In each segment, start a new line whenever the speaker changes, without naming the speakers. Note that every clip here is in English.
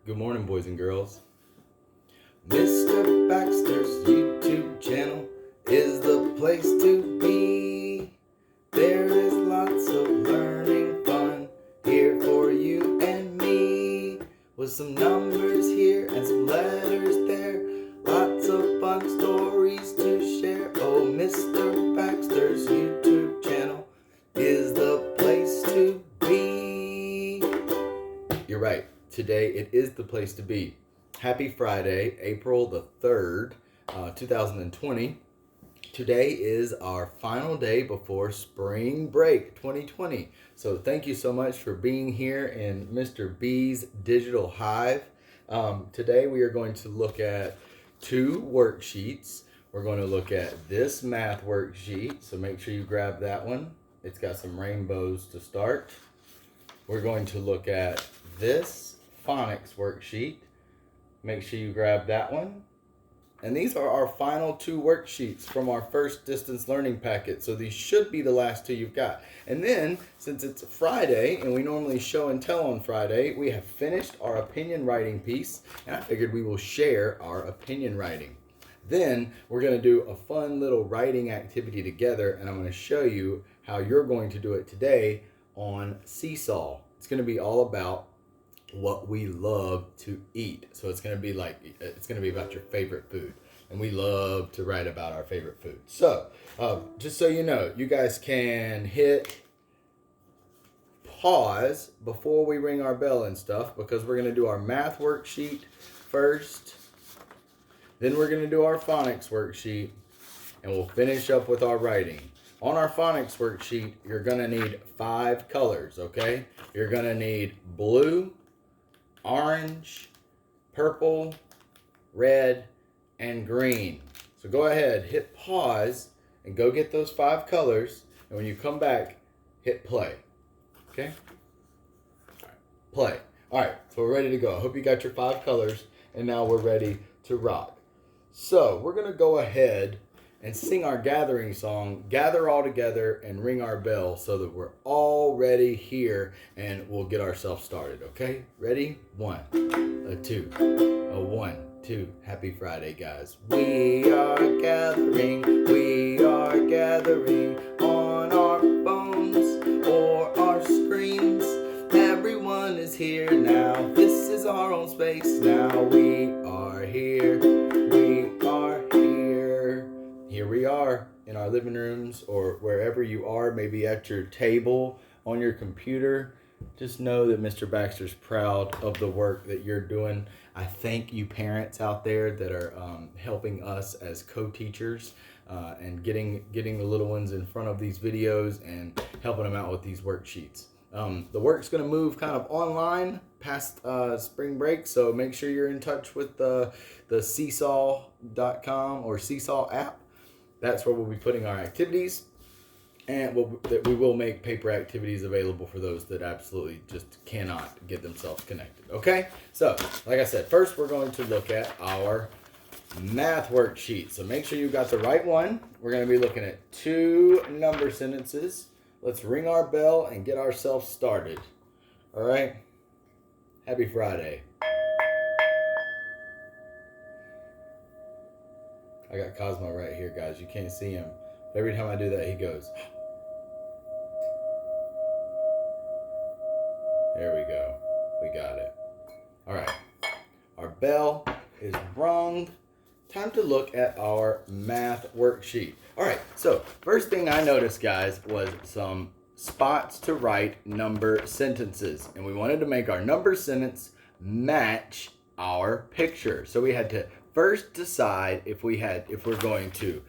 Good morning, boys and girls. Mr. Baxter's YouTube channel is the place to be. There is lots of learning fun here for you and me. With some numbers here and some letters there. Lots of fun stories to share. Oh, Mr. Baxter's YouTube channel is the place to be. You're right. Today it is the place to be. Happy Friday, April the 3rd, 2020. Today is our final day before spring break 2020. So thank you so much for being here in Mr. B's Digital Hive. Today we are going to look at two worksheets. We're going to look at this math worksheet, so make sure you grab that one. It's got some rainbows to start. We're going to look at this Phonics worksheet. Make sure you grab that one. And these are our final two worksheets from our first distance learning packet. So these should be the last two you've got. And then, since it's Friday, and we normally show and tell on Friday, we have finished our opinion writing piece. And I figured we will share our opinion writing. Then, we're going to do a fun little writing activity together. And I'm going to show you how you're going to do it today on Seesaw. It's going to be all about what we love to eat. So it's going to be about your favorite food. And we love to write about our favorite food. So, just so you know, you guys can hit pause before we ring our bell and stuff, because we're going to do our math worksheet first. Then we're going to do our phonics worksheet, and we'll finish up with our writing. On our phonics worksheet, you're going to need 5 colors, okay? You're going to need blue, orange, purple, red, and green. So go ahead, hit pause, and go get those 5 colors. And when you come back, hit play. Okay? All right, play. All right, so we're ready to go. I hope you got your 5 colors, and now we're ready to rock. So we're going to go ahead and sing our gathering song, gather all together and ring our bell, so that we're all ready here and we'll get ourselves started, okay? Ready? 1, 2, 1, 2. Happy Friday, guys. We are gathering on our phones or our screens. Everyone is here now. This is our own space now. We are here. Here we are in our living rooms or wherever you are, maybe at your table, on your computer. Just know that Mr. Baxter's proud of the work that you're doing. I thank you parents out there that are helping us as co-teachers and getting the little ones in front of these videos and helping them out with these worksheets. The work's going to move kind of online past spring break, so make sure you're in touch with the seesaw.com or Seesaw app. That's where we'll be putting our activities, and we will make paper activities available for those that absolutely just cannot get themselves connected. Okay? So, like I said, first we're going to look at our math worksheet. So make sure you got the right one. We're going to be looking at 2 number sentences. Let's ring our bell and get ourselves started. All right? Happy Friday. I got Cosmo right here, guys. You can't see him. But every time I do that, he goes. There we go. We got it. All right. Our bell is rung. Time to look at our math worksheet. All right. So first thing I noticed, guys, was some spots to write number sentences. And we wanted to make our number sentence match our picture. So we had to first decide if we're going to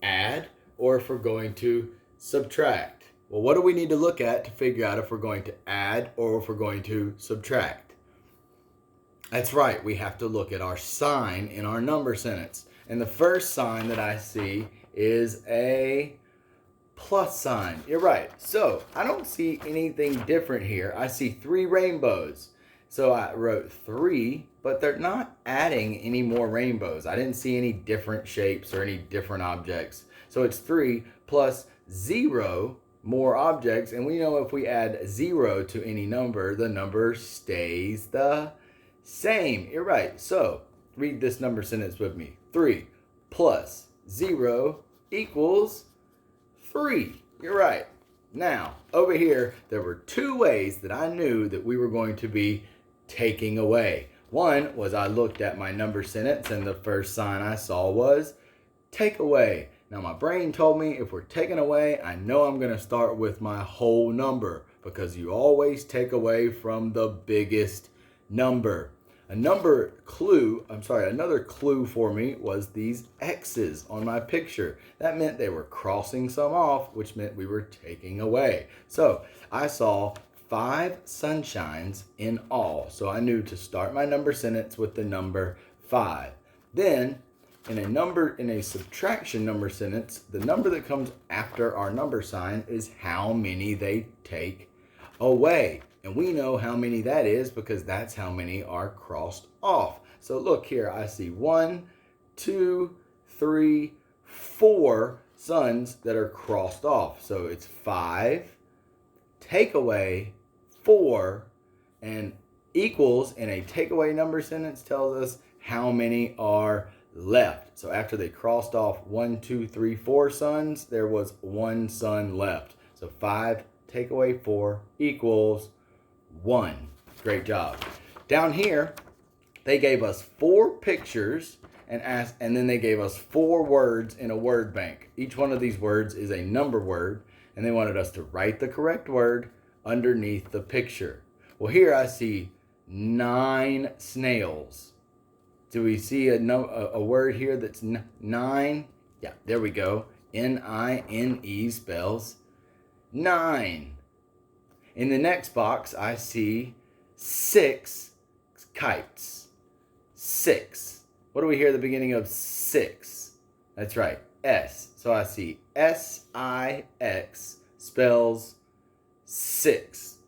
add or if we're going to subtract. Well, what do we need to look at to figure out if we're going to add or if we're going to subtract? That's right, we have to look at our sign in our number sentence. And the first sign that I see is a plus sign. You're right. So I don't see anything different here. I see 3 rainbows. So I wrote 3, but they're not adding any more rainbows. I didn't see any different shapes or any different objects. So it's 3 plus 0 more objects. And we know if we add 0 to any number, the number stays the Same. You're right. So read this number sentence with me. 3 plus 0 equals 3. You're right. Now, over here, there were two ways that I knew that we were going to be taking away. One was I looked at my number sentence and the first sign I saw was take away. Now my brain told me if we're taking away, I know I'm going to start with my whole number because you always take away from the biggest number. Another clue for me was these X's on my picture. That meant they were crossing some off, which meant we were taking away. So I saw 5 sunshines in all. So I knew to start my number sentence with the number 5. Then in a subtraction number sentence, the number that comes after our number sign is how many they take away. And we know how many that is because that's how many are crossed off. So look here, I see 1, 2, 3, 4 suns that are crossed off. So it's 5, take away 4, and equals in a takeaway number sentence tells us how many are left. So after they crossed off 1, 2, 3, 4 suns, there was 1 sun left. So 5 take away 4 equals 1. Great job. Down here, they gave us 4 pictures and then they gave us 4 words in a word bank. Each one of these words is a number word, and they wanted us to write the correct word underneath the picture. Well, here I see 9 snails. Do we see a word here that's 9? Yeah, there we go. N-I-N-E spells 9. In the next box, I see 6 kites. 6. What do we hear at the beginning of 6? That's right, S. So I see S-I-X spells 6.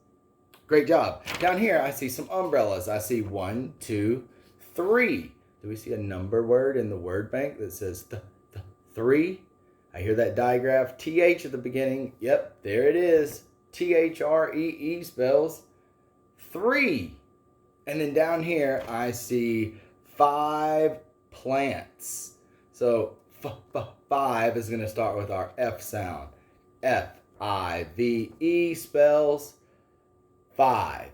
Great job. Down here, I see some umbrellas. I see 1, 2, 3. Do we see a number word in the word bank that says 3? I hear that digraph TH at the beginning. Yep, there it is. T-H-R-E-E spells 3. And then down here, I see 5 plants. So 5 is going to start with our F sound. F-I-V-E spells 5.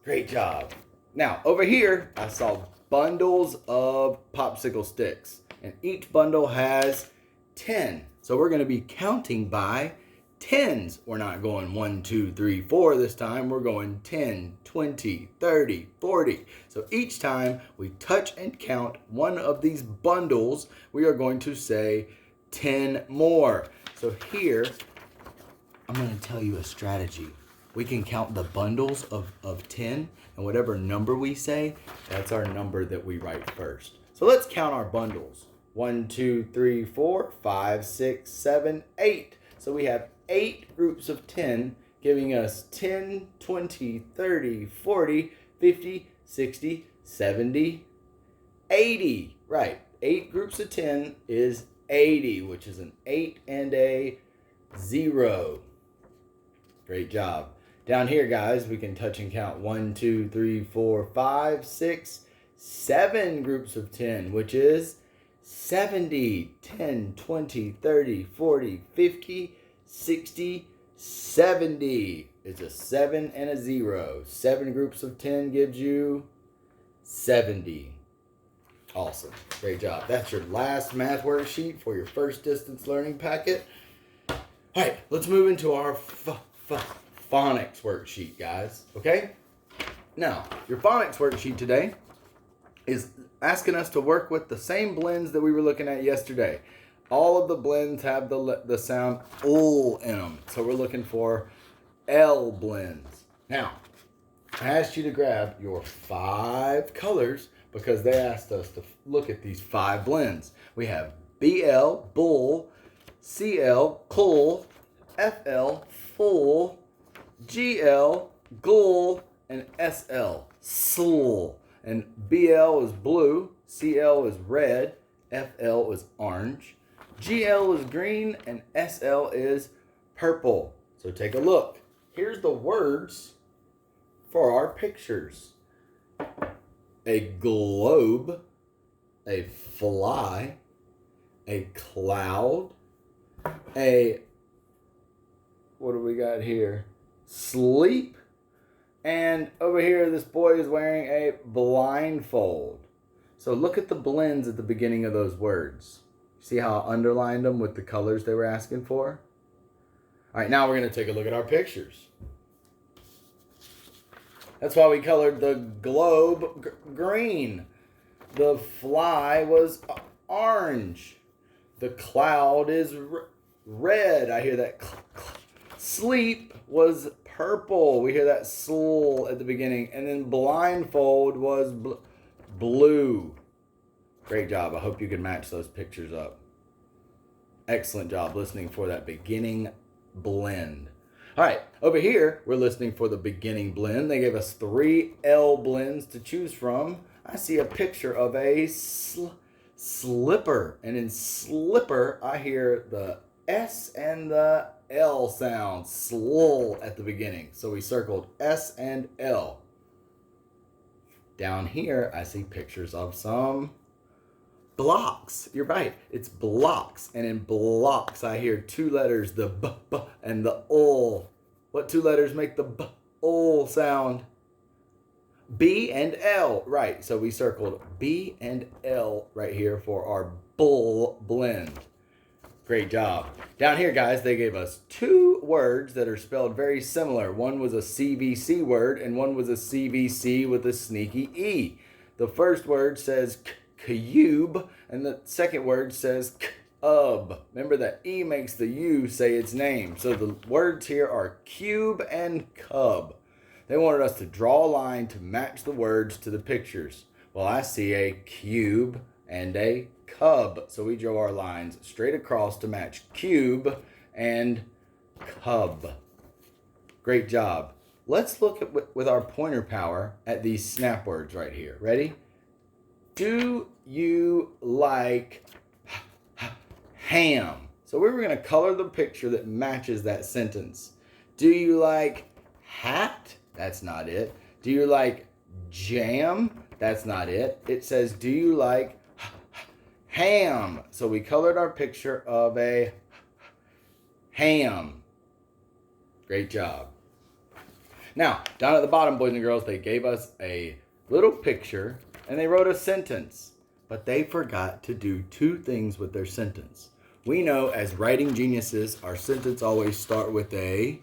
Great job. Now, over here, I saw bundles of popsicle sticks. And each bundle has 10. So we're going to be counting by tens. We're not going 1, 2, 3, 4 this time. We're going 10, 20, 30, 40. So each time we touch and count one of these bundles, we are going to say 10 more. So here, I'm going to tell you a strategy. We can count the bundles of 10, and whatever number we say, that's our number that we write first. So let's count our bundles. 1, 2, 3, 4, 5, 6, 7, 8. So we have 8 groups of 10, giving us 10, 20, 30, 40, 50, 60, 70, 80. Right, 8 groups of 10 is 80, which is an 8 and a 0. Great job. Down here, guys, we can touch and count 1, 2, 3, 4, 5, 6, 7 groups of 10, which is 70, 10, 20, 30, 40, 50, 60, 70. It's a 7 and a 0. 7 groups of 10 gives you 70. Awesome. Great job. That's your last math worksheet for your first distance learning packet. All right, let's move into our phonics worksheet, guys. Okay? Now, your phonics worksheet today is asking us to work with the same blends that we were looking at yesterday. All of the blends have the sound L in them. So we're looking for L blends. Now, I asked you to grab your 5 colors because they asked us to look at these 5 blends. We have BL, bull, CL, cull, FL, full, GL, gull, and SL, sl. And BL is blue, CL is red, FL is orange, GL is green, and SL is purple. So take a look. Here's the words for our pictures. a globe, a fly, a cloud, what do we got here? Sleep. And over here, this boy is wearing a blindfold. So look at the blends at the beginning of those words. See how I underlined them with the colors they were asking for? All right, now we're going to take a look at our pictures. That's why we colored the globe green. The fly was orange. The cloud is red. I hear that. Sleep was purple. We hear that sl at the beginning. And then blindfold was blue. Great job. I hope you can match those pictures up. Excellent job listening for that beginning blend. All right, over here, we're listening for the beginning blend. They gave us 3 L blends to choose from. I see a picture of a slipper. And in slipper, I hear the S and the L sound, sl at the beginning. So we circled S and L. Down here, I see pictures of some blocks. You're right, it's blocks. And in blocks, I hear 2 letters, the b and the ul. What 2 letters make the b ul sound? B and L, right. So we circled B and L right here for our bull blend. Great job. Down here, guys, they gave us 2 words that are spelled very similar. One was a CVC word and one was a CVC with a sneaky E. The first word says cube and the second word says cub. Remember that E makes the U say its name. So the words here are cube and cub. They wanted us to draw a line to match the words to the pictures. Well, I see a cube and a cub. So we drew our lines straight across to match cube and cub. Great job. Let's look at with our pointer power at these snap words right here. Ready? Do you like ham? So we were going to color the picture that matches that sentence. Do you like hat? That's not it. Do you like jam? That's not it. It says, do you like ham? So we colored our picture of a ham. Great job. Now, down at the bottom, boys and girls, they gave us a little picture and they wrote a sentence, but they forgot to do 2 things with their sentence. We know as writing geniuses, our sentence always start with a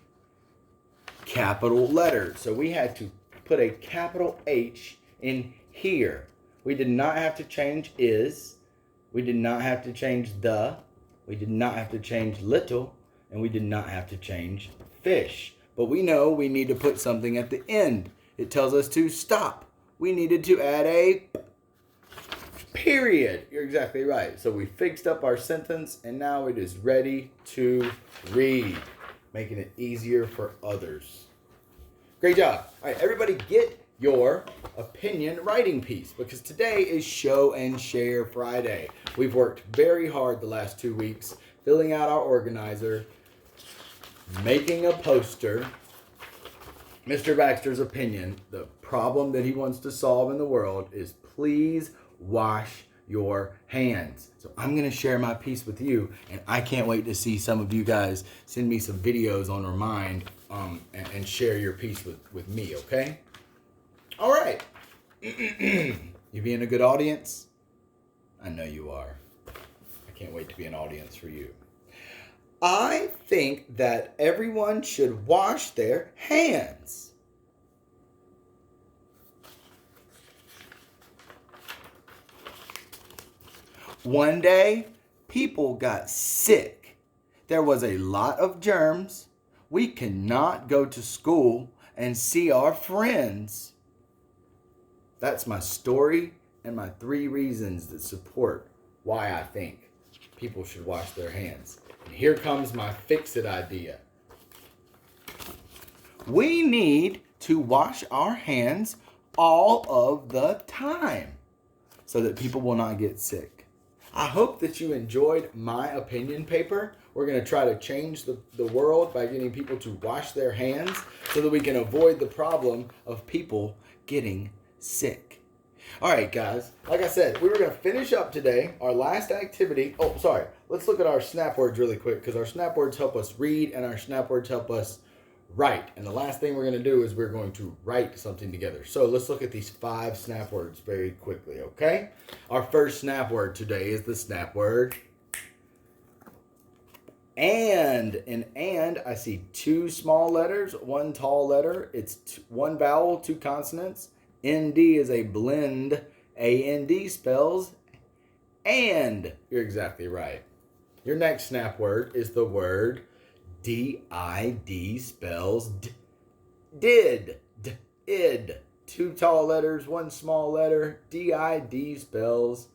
capital letter. So we had to put a capital H in here. We did not have to change is. We did not have to change the. We did not have to change little. And we did not have to change fish. But we know we need to put something at the end. It tells us to stop. We needed to add a period. You're exactly right. So we fixed up our sentence and now it is ready to read, making it easier for others. Great job. All right, everybody get your opinion writing piece because today is Show and Share Friday. We've worked very hard the last 2 weeks filling out our organizer, making a poster. Mr. Baxter's opinion, the problem that he wants to solve in the world is please wash your hands. So I'm going to share my piece with you, and I can't wait to see some of you guys send me some videos on Remind and share your piece with me, okay? All right. You being a good audience? I know you are. I can't wait to be an audience for you. I think that everyone should wash their hands. One day, people got sick. There was a lot of germs. We cannot go to school and see our friends. That's my story and my 3 reasons that support why I think people should wash their hands. And here comes my fix-it idea. We need to wash our hands all of the time so that people will not get sick. I hope that you enjoyed my opinion paper. We're going to try to change the world by getting people to wash their hands so that we can avoid the problem of people getting sick. All right, guys. Like I said, we were going to finish up today our last activity. Oh, sorry. Let's look at our snap words really quick because our snap words help us read and our snap words help us write. And the last thing we're going to do is we're going to write something together. So let's look at these 5 snap words very quickly, okay? Our first snap word today is the snap word and. In and, I see 2 small letters, 1 tall letter. It's 1 vowel, 2 consonants. ND is a blend. AND spells and. You're exactly right. Your next snap word is the word DID spells did. Id. 2 tall letters, 1 small letter. DID spells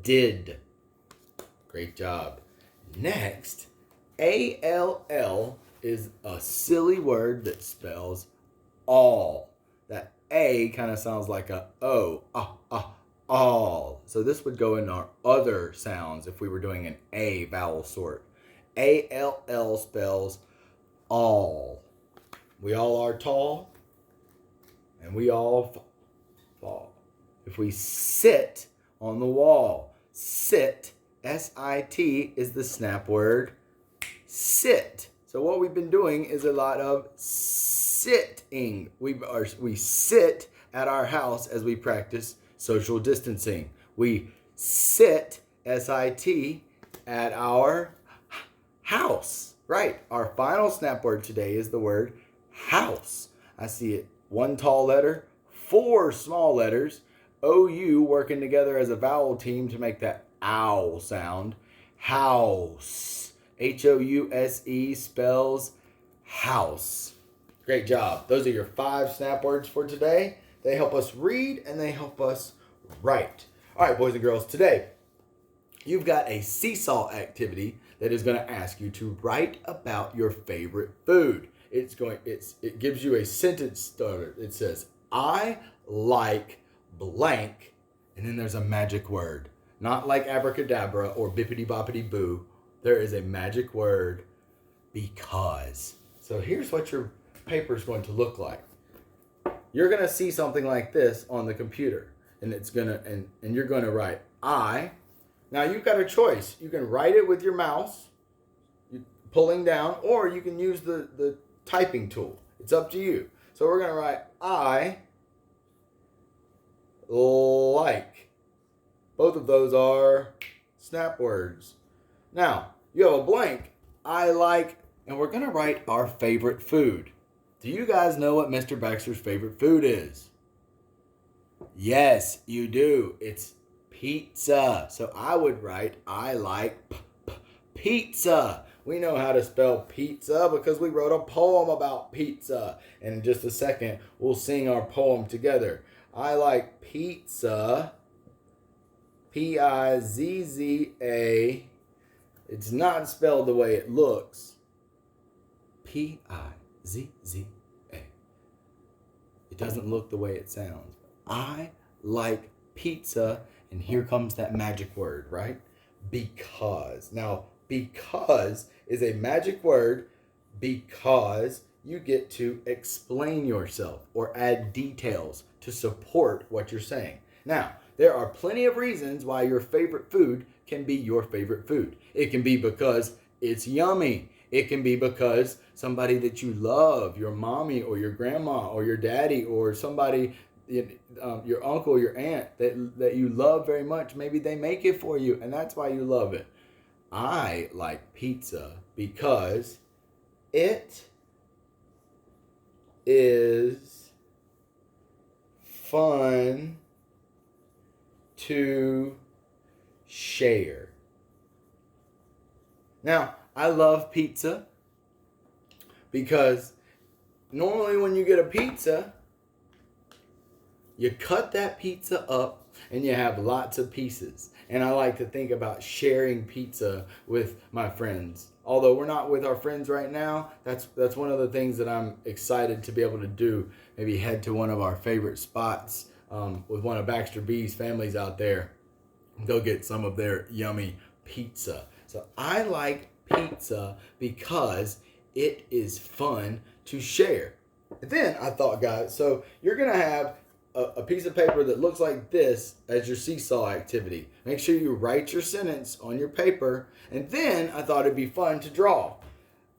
did. Great job. Next, ALL is a silly word that spells all. That A kind of sounds like a O. All. So this would go in our other sounds if we were doing an A vowel sort. ALL spells all. We all are tall, and we all fall. If we sit on the wall, sit, S-I-T, is the snap word sit. So what we've been doing is a lot of sitting. We sit at our house as we practice social distancing. We sit, S-I-T, at our house. Right. Our final snap word today is the word house. I see it 1 tall letter, 4 small letters, OU working together as a vowel team to make that ow sound. House. House spells house. Great job. Those are your 5 snap words for today. They help us read and they help us write. All right, boys and girls, today you've got a seesaw activity that is going to ask you to write about your favorite food. It gives you a sentence starter. It says, I like blank, and then there's a magic word. Not like abracadabra or bippity boppity boo. There is a magic word, because. So here's what your paper is going to look like. You're going to see something like this on the computer, and you're going to write I. Now you've got a choice. You can write it with your mouse, pulling down, or you can use the typing tool. It's up to you. So we're going to write I like. Both of those are snap words. Now, you have a blank, I like, and we're going to write our favorite food. Do you guys know what Mr. Baxter's favorite food is? Yes, you do. It's pizza. So I would write, I like pizza. We know how to spell pizza because we wrote a poem about pizza. And in just a second, we'll sing our poem together. I like pizza. Pizza. It's not spelled the way it looks. Pizza. It doesn't look the way it sounds. I like pizza, and here comes that magic word, right? Because. Now, because is a magic word because you get to explain yourself or add details to support what you're saying. Now, there are plenty of reasons why your favorite food can be your favorite food. It can be because it's yummy. It can be because somebody that you love, your mommy or your grandma or your daddy or somebody, your uncle, your aunt that you love very much, maybe they make it for you and that's why you love it. I like pizza because it is fun to share. Now, I love pizza because normally when you get a pizza, you cut that pizza up and you have lots of pieces. And I like to think about sharing pizza with my friends. Although we're not with our friends right now, that's one of the things that I'm excited to be able to do. Maybe head to one of our favorite spots with one of Baxter B's families out there. Go get some of their yummy pizza. So I like pizza because it is fun to share. And then I thought, guys, so you're going to have a piece of paper that looks like this as your seesaw activity. Make sure you write your sentence on your paper, and then I thought it'd be fun to draw.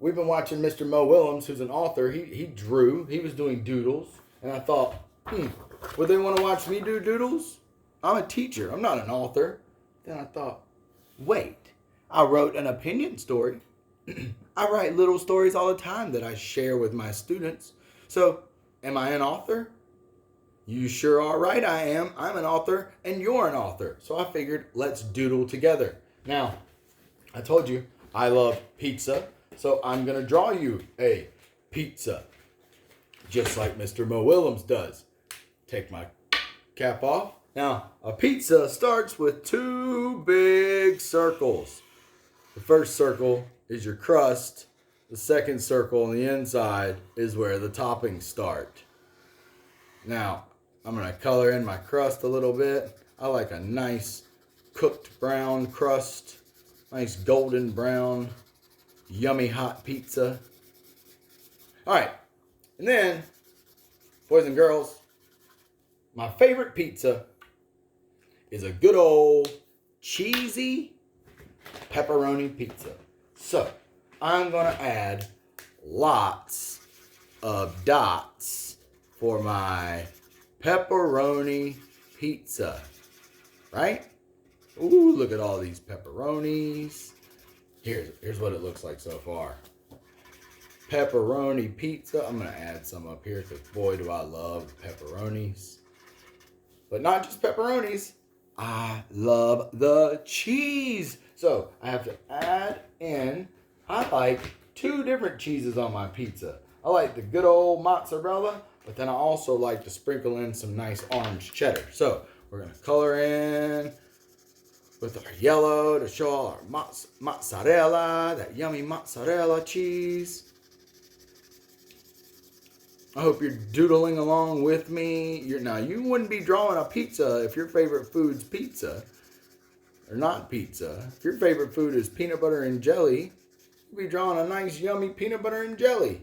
We've been watching Mr. Mo Willems, who's an author. He drew. He was doing doodles, and I thought, would they want to watch me do doodles? I'm a teacher. I'm not an author. Then I thought, wait, I wrote an opinion story. I write little stories all the time that I share with my students. So, am I an author? You sure are right, I am. I'm an author, and you're an author. So I figured, let's doodle together. Now, I told you, I love pizza. So I'm going to draw you a pizza, just like Mr. Mo Willems does. Take my cap off. Now, a pizza starts with 2 big circles. The first circle is your crust. The second circle on the inside is where the toppings start. Now, I'm going to color in my crust a little bit. I like a nice cooked brown crust, nice golden brown, yummy hot pizza. All right, and then, boys and girls, my favorite pizza is a good old cheesy pepperoni pizza. So, I'm going to add lots of dots for my pepperoni pizza, right? Ooh, look at all these pepperonis. Here's what it looks like so far. Pepperoni pizza. I'm going to add some up here because boy do I love pepperonis. But not just pepperonis. I love the cheese. So I have to add in, I like 2 different cheeses on my pizza. I like the good old mozzarella, but then I also like to sprinkle in some nice orange cheddar. So we're going to color in with our yellow to show all our mozzarella, that yummy mozzarella cheese. I hope you're doodling along with me. Now, you wouldn't be drawing a pizza if your favorite food's pizza, or not pizza. If your favorite food is peanut butter and jelly, you'd be drawing a nice yummy peanut butter and jelly.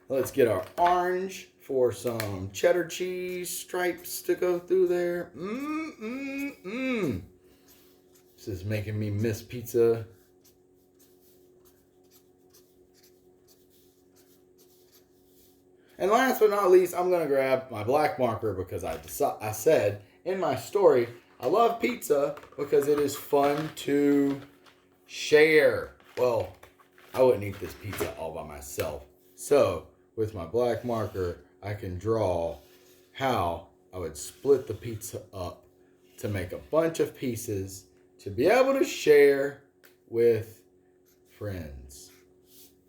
Let's get our orange for some cheddar cheese stripes to go through there. This is making me miss pizza. And last but not least, I'm going to grab my black marker because I said in my story, I love pizza because it is fun to share. Well, I wouldn't eat this pizza all by myself. So, with my black marker, I can draw how I would split the pizza up to make a bunch of pieces to be able to share with friends.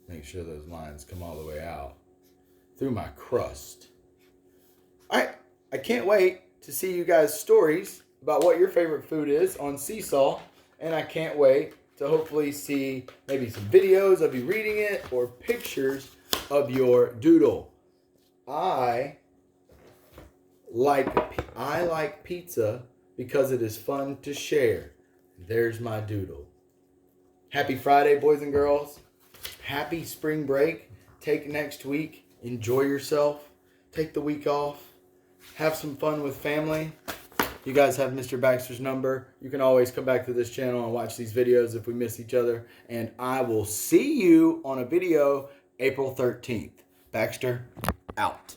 Make sure those lines come all the way out through my crust. I can't wait to see you guys' stories about what your favorite food is on Seesaw, and I can't wait to hopefully see maybe some videos of you reading it or pictures of your doodle. I like pizza because it is fun to share. There's my doodle. Happy Friday, boys and girls. Happy spring break. Take next week. Enjoy yourself. Take the week off. Have some fun with family. You guys have Mr. Baxter's number. You can always come back to this channel and watch these videos if we miss each other. And I will see you on a video April 13th. Baxter, out.